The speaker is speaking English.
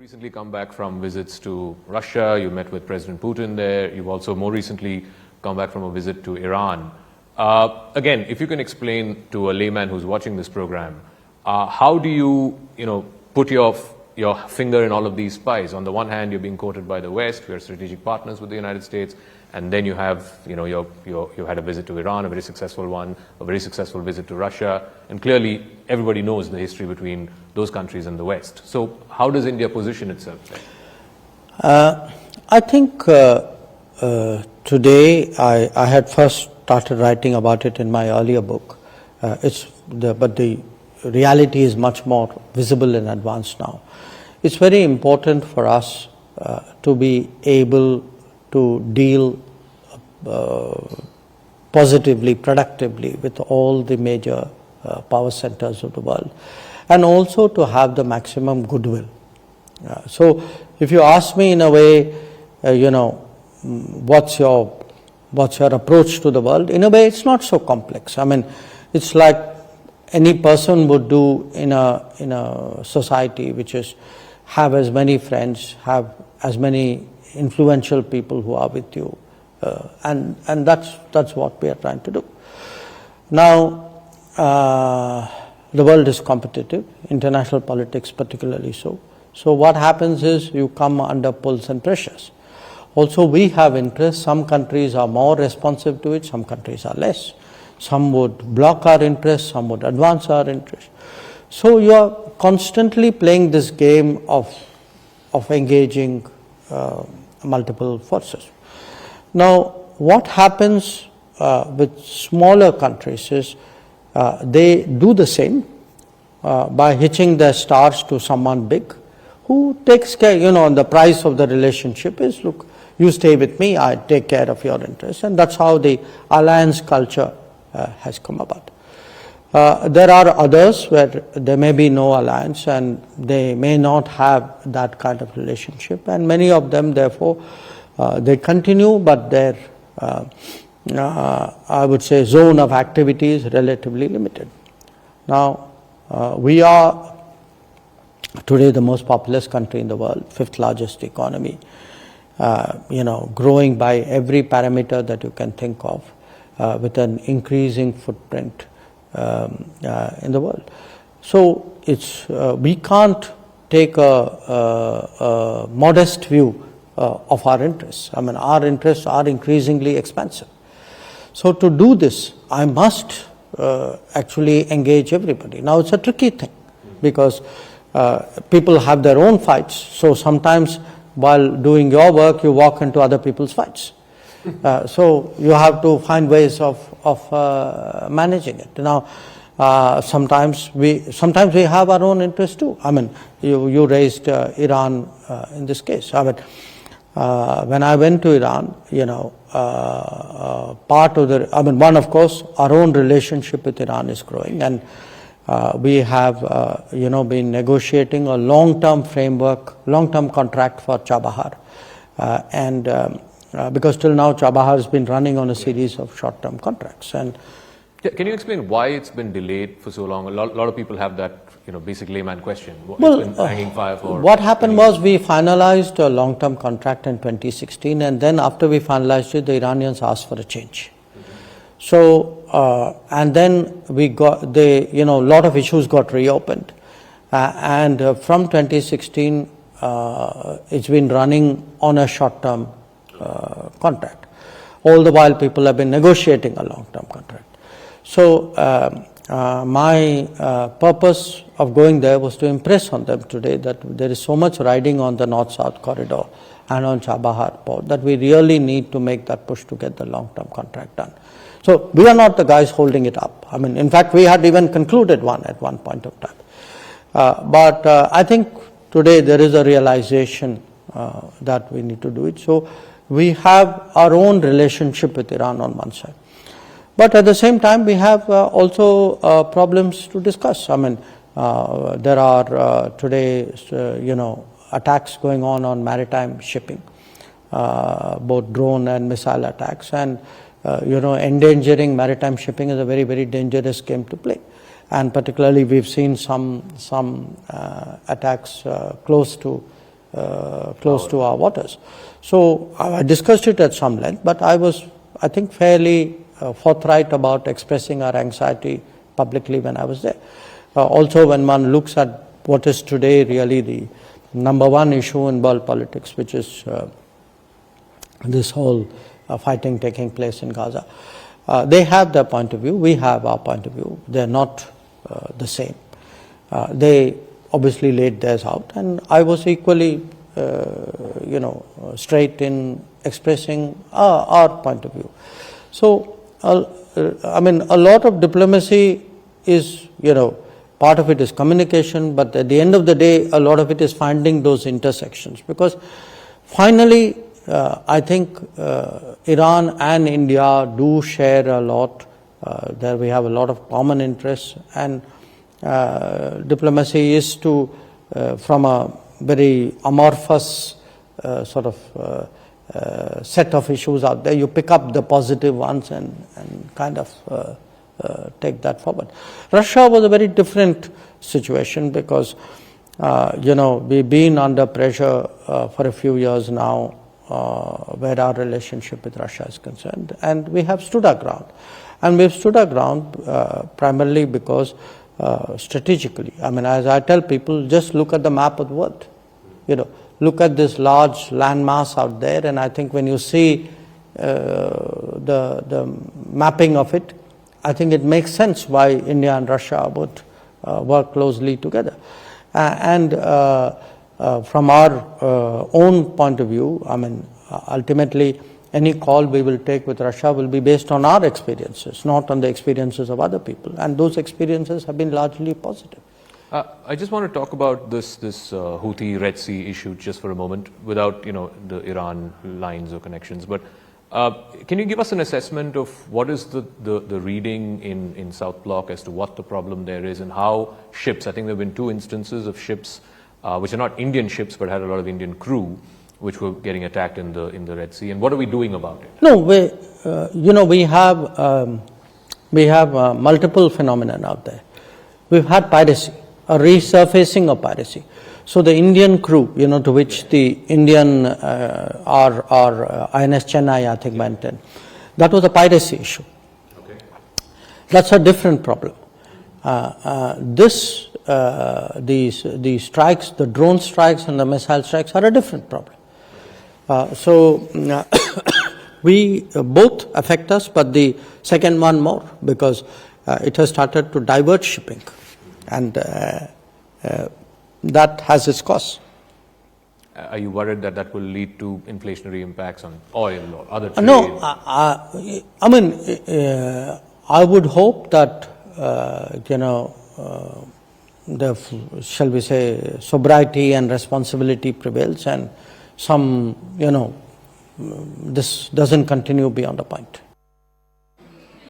Recently come back from visits to Russia. You met with President Putin there. You've also more recently come back from a visit to Iran. Again, if you can explain to a layman who's watching this program, how do you put your finger in all of these pies? On the one hand, you're being quoted by the West. We are strategic partners with the United States. And then you have, you had a visit to Iran, a very successful one, a very successful visit to Russia. And clearly, everybody knows the history between those countries and the West. So how does India position itself there? I think today, I had first started writing about it in my earlier book. But the reality is much more visible in advance now. It's very important for us to be able to deal positively, productively with all the major power centers of the world, and also to have the maximum goodwill. So if you ask me in a way, what's your approach to the world, in a way it's not so complex. I mean, it's like any person would do in a society which is have as many friends, have as many influential people who are with you, and that's what we are trying to do. Now, the world is competitive, international politics particularly so. So what happens is you come under pulls and pressures. Also, we have interests. Some countries are more responsive to it, some countries are less. Some would block our interests, some would advance our interests. So you are constantly playing this game of engaging multiple forces. Now, what happens with smaller countries is they do the same by hitching their stars to someone big who takes care, the price of the relationship is, look, you stay with me, I take care of your interests, and that's how the alliance culture has come about. There are others where there may be no alliance and they may not have that kind of relationship, and many of them therefore they continue, but their I would say zone of activity is relatively limited. Now we are today the most populous country in the world, 5th largest economy, growing by every parameter that you can think of, with an increasing footprint in the world. So it's we can't take a modest view of our interests. I mean, our interests are increasingly expansive. So to do this, I must actually engage everybody. Now it's a tricky thing because people have their own fights. So sometimes while doing your work, you walk into other people's fights. So you have to find ways of managing it. Now, sometimes we have our own interests too. I mean, you raised Iran in this case. I mean, when I went to Iran, part of one, of course, our own relationship with Iran is growing, and we have been negotiating a long-term framework, long-term contract for Chabahar, because till now Chabahar has been running on a series of short-term contracts. And can you explain why it's been delayed for so long? A lot of people have that basic layman question. Well, it's been hanging fire for what happened was we finalized a long-term contract in 2016, and then after we finalized it, the Iranians asked for a change. So and then we got a lot of issues got reopened, and from 2016 it's been running on a short-term contract. All the while people have been negotiating a long-term contract. So my purpose of going there was to impress on them today that there is so much riding on the North-South corridor and on Chabahar port that we really need to make that push to get the long-term contract done. So we are not the guys holding it up. I mean, in fact, we had even concluded one at one point of time. But I think today there is a realization that we need to do it. So we have our own relationship with Iran on one side. But at the same time, we have also problems to discuss. I mean, there are today, attacks going on maritime shipping, both drone and missile attacks, and endangering maritime shipping is a very, very dangerous game to play. And particularly, we've seen some attacks close to close to our waters. So I discussed it at some length, but I was, I think, fairly forthright about expressing our anxiety publicly when I was there. Also, when one looks at what is today really the number one issue in world politics, which is this whole fighting taking place in Gaza. They have their point of view, we have our point of view. They're not the same. They obviously laid theirs out, and I was equally, straight in expressing our point of view. So, I mean, a lot of diplomacy is, part of it is communication, but at the end of the day, a lot of it is finding those intersections. Because finally, I think Iran and India do share a lot. There we have a lot of common interests, and diplomacy is to, from a very amorphous sort of set of issues out there, you pick up the positive ones and kind of take that forward. Russia was a very different situation because, we've been under pressure for a few years now where our relationship with Russia is concerned, and we have stood our ground. And we've stood our ground primarily because strategically, I mean, as I tell people, just look at the map of the world. Look at this large landmass out there, and I think when you see the mapping of it, I think it makes sense why India and Russia would work closely together. And from our own point of view, I mean, ultimately, any call we will take with Russia will be based on our experiences, not on the experiences of other people. And those experiences have been largely positive. I just want to talk about this Houthi Red Sea issue just for a moment, without the Iran lines or connections. But can you give us an assessment of what is the reading in South Block as to what the problem there is, and how ships, I think there have been 2 instances of ships which are not Indian ships but had a lot of Indian crew, which were getting attacked in the Red Sea, and what are we doing about it? No, we have multiple phenomena out there. We've had piracy, a resurfacing of piracy. So the Indian crew, to which the Indian our INS Chennai, I think, went in, that was a piracy issue. Okay. That's a different problem. These strikes, the drone strikes and the missile strikes, are a different problem. We both affect us, but the second one more, because it has started to divert shipping, and that has its costs. Are you worried that will lead to inflationary impacts on oil or other trade? No, I mean, I would hope that shall we say, sobriety and responsibility prevails, and some, this doesn't continue beyond a point.